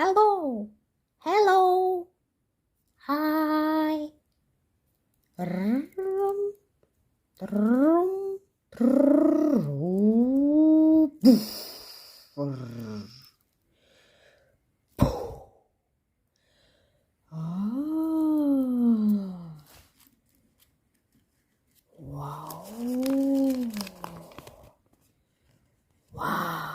Hello. Hello. Hi. Rum, rum, rum. Wow. Wow.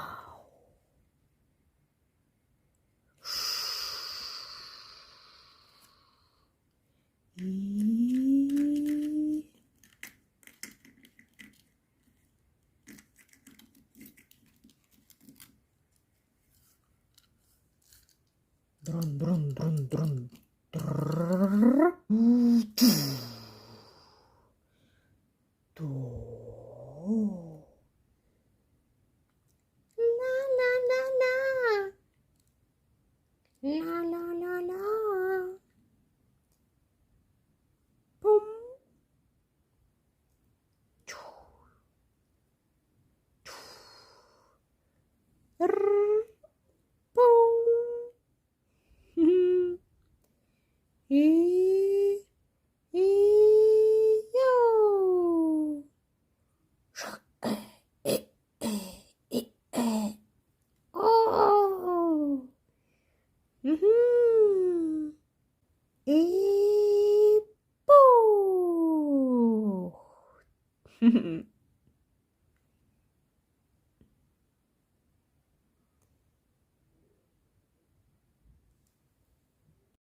Drun, drun, drun, drun. La la la la. La la la la. Boom. Boom. Yo. Oh. E. Boo.